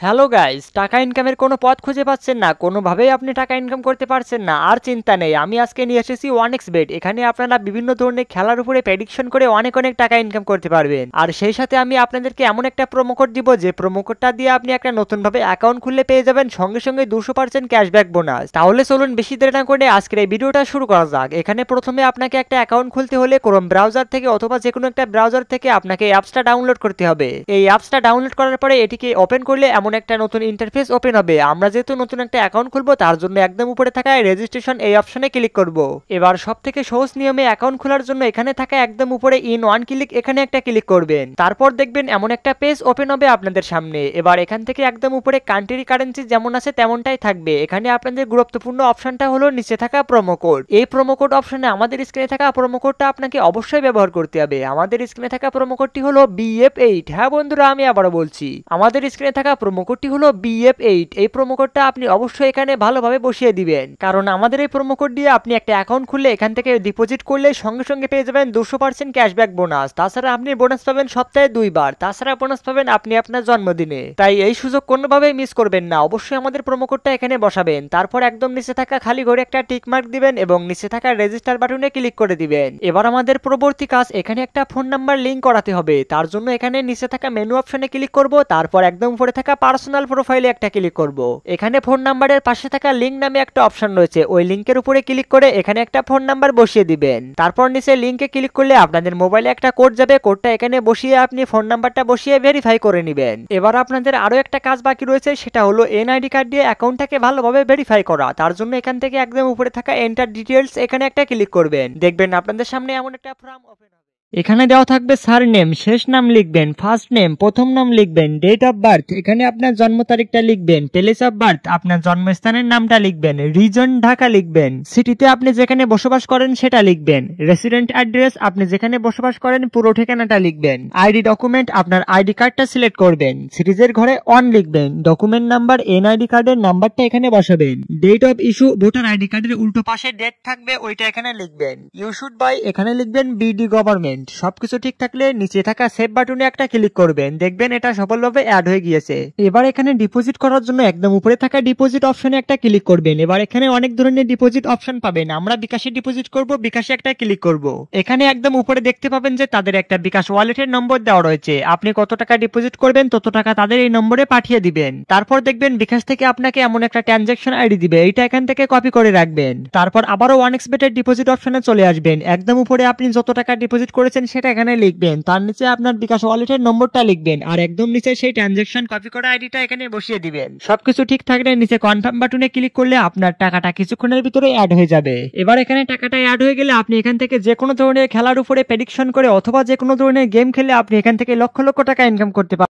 Hello guys, টাকা ইনকামের কোনো পথ খুঁজে পাচ্ছেন না, কোনোভাবেই আপনি টাকা ইনকাম করতে পারছেন না, আর চিন্তা নেই। আমি আজকে নিয়ে এসেছি 1xBet। এখানে আপনারা বিভিন্ন ধরনের খেলার উপরে প্রেডিকশন করে অনেক অনেক টাকা ইনকাম করতে পারবেন। আর সেই সাথে আমি আপনাদেরকে এমন একটা প্রোমো কোড দিব, যে প্রোমো কোডটা দিয়ে আপনি একটা নতুনভাবে অ্যাকাউন্ট খুললে পেয়ে যাবেন সঙ্গে সঙ্গে 200% ক্যাশব্যাক বোনাস। তাহলে চলুন বেশি দেরি না করে আজকের এই ভিডিওটা শুরু করা যাক। এখানে প্রথমে আপনাকে একটা অ্যাকাউন্ট খুলতে হলে ক্রোম ব্রাউজার থেকে অথবা যে কোনো একটা ব্রাউজার থেকে আপনাকে অ্যাপসটা ডাউনলোড করতে হবে। এই অ্যাপসটা ডাউনলোড করার পরে এটিকে ওপেন করলে এমন একটা নতুন ইন্টারফেস ওপেন হবে। আমরা যেহেতু নতুন একটা অ্যাকাউন্ট খুলবো, তার জন্য একদম উপরে থাকা রেজিস্ট্রেশন এই অপশনে ক্লিক করব। এবার সবথেকে সহজ নিয়মে অ্যাকাউন্ট খোলার জন্য এখানে থাকা একদম উপরে ইন ওয়ান ক্লিক, এখানে একটা ক্লিক করবেন। তারপর দেখবেন এমন একটা পেজ ওপেন হবে আপনাদের সামনে। এবার এখান থেকে একদম উপরে কান্ট্রি কারেন্সি যেমন আছে তেমনটাই থাকবে। এখানে আপনাদের গুরুত্বপূর্ণ অপশনটা হলো নিচে থাকা প্রোমো কোড। এই প্রোমো কোড অপশনে আমাদের স্ক্রিনে থাকা প্রোমো কোডটা আপনাকে অবশ্যই ব্যবহার করতে হবে। আমাদের স্ক্রিনে থাকা প্রোমো কোডটি হলো BF8। হ্যাঁ বন্ধুরা, আমি আবারও বলছি, আমাদের স্ক্রিনে থাকা প্রোমো কোডটি হলো BF8। এই প্রোমো কোডটা আপনি অবশ্যই এখানে ভালোভাবে বসিয়ে দিবেন, কারণ আমাদের এই প্রোমো কোড দিয়ে আপনি একটা অ্যাকাউন্ট খুললে এখান থেকে ডিপোজিট করলে সঙ্গে সঙ্গে পেয়ে যাবেন 200% ক্যাশব্যাক বোনাস। তাছাড়া আপনি বোনাস পাবেন সপ্তাহে 2 বার, তাছাড়া বোনাস পাবেন আপনি আপনার জন্মদিনে। তাই এই সুযোগ কোনোভাবেই মিস করবেন না, অবশ্যই আমাদের প্রোমো কোডটা এখানে বসাবেন। তারপর একদম নিচে থাকা খালি ঘরে একটা টিক মার্ক দিবেন এবং নিচে থাকা রেজিস্টার বাটনে ক্লিক করে দিবেন। এবার আমাদের পরবর্তী কাজ, এখানে একটা ফোন নাম্বার লিংক করাতে হবে। তার জন্য এখানে নিচে থাকা মেনু অপশনে ক্লিক করব, তারপর একদম উপরে থাকা পার্সোনাল প্রোফাইলে একটা ক্লিক করব। এখানে ফোন নাম্বারের পাশে থাকা লিংক নামে একটা অপশন রয়েছে, ওই লিংকের উপরে ক্লিক করে এখানে একটা ফোন নাম্বার বসিয়ে দিবেন। তারপর নিচে লিংকে ক্লিক করলে আপনাদের মোবাইলে একটা কোড যাবে, কোডটা এখানে বসিয়ে আপনি ফোন নাম্বারটা বসিয়ে ভেরিফাই করে নেবেন। এবার আপনাদের আরো একটা কাজ বাকি রয়েছে, সেটা হলো এনআইডি কার্ড দিয়ে অ্যাকাউন্টটাকে ভালোভাবে ভেরিফাই করা। তার জন্য এখান থেকে একদম উপরে থাকা এন্টার ডিটেইলস, এখানে একটা ক্লিক করবেন। দেখবেন আপনাদের সামনে এমন একটা ফর্ম ওপেন হবে। এখানে দেওয়া থাকবে সারনেম, শেষ নাম লিখবেন, ফার্স্ট নেম প্রথম নাম লিখবেন, ডেট অফ বার্থ এখানে আপনার জন্ম তারিখটা লিখবেন, প্লেস অফ বার্থ আপনার জন্মস্থানের নামটা লিখবেন, রিজন ঢাকা লিখবেন, সিটিতে আপনি যেখানে বসবাস করেন সেটা লিখবেন, রেসিডেন্ট অ্যাড্রেস আপনি যেখানে বসবাস করেন পুরো ঠিকানাটা লিখবেন, আইডি ডকুমেন্ট আপনার আইডি কার্ডটা সিলেক্ট করবেন, সিরিজের ঘরে অন লিখবেন, ডকুমেন্ট নাম্বার এনআইডি কার্ডের নাম্বারটা এখানে বসাবেন, date of issue voter ID কার্ডের উল্টো পাশে ডেট থাকবে ওইটা এখানে লিখবেন, ইউ শুড বাই এখানে লিখবেন BD গভর্নমেন্ট। সবকিছু ঠিক থাকলে নিচে থাকা সেভ বাটনে একটা ক্লিক করবেন, দেখবেন এটা সফলভাবে অ্যাড হয়ে গিয়েছে। এবার এখানে ডিপোজিট করার জন্য একদম উপরে থাকা ডিপোজিট অপশনে একটা ক্লিক করবেন। এবার এখানে অনেক ধরনের ডিপোজিট অপশন পাবেন, আমরা বিকাশে ডিপোজিট করব, বিকাশে একটা ক্লিক করব। এখানে একদম উপরে দেখতে পাবেন যে তাদের একটা বিকাশ ওয়ালেটের নম্বর দেওয়া রয়েছে, আপনি কত টাকা ডিপোজিট করবেন তত টাকা তাদের এই নম্বরে পাঠিয়ে দিবেন। তারপর দেখবেন বিকাশ থেকে আপনাকে এমন একটা ট্রানজাকশন আইডি দিবে, এইটা এখান থেকে কপি করে রাখবেন। তারপর আবারও 1xBet এর ডিপোজিট অপশনে চলে আসবেন। একদম উপরে আপনি যত টাকা ডিপোজিট করেছেন সেটা এখানে লিখবেন, তার নিচে আপনার বিকাশ ওয়ালেটের নম্বরটা লিখবেন, আর একদম নিচে সেই ট্রানজাকশন কপি করা আইডিটা এখানে বসিয়ে দিবেন। সবকিছু ঠিক থাকলে নিচে কনফার্ম বাটনে ক্লিক করলে আপনার টাকাটা কিছুক্ষণের ভিতরে অ্যাড হয়ে যাবে। এবার এখানে টাকাটা অ্যাড হয়ে গেলে আপনি এখান থেকে যে কোনো ধরনের খেলার উপরে প্রেডিকশন করে অথবা যে কোনো ধরনের গেম খেলে আপনি এখান থেকে লক্ষ লক্ষ টাকা ইনকাম করতে পারবেন।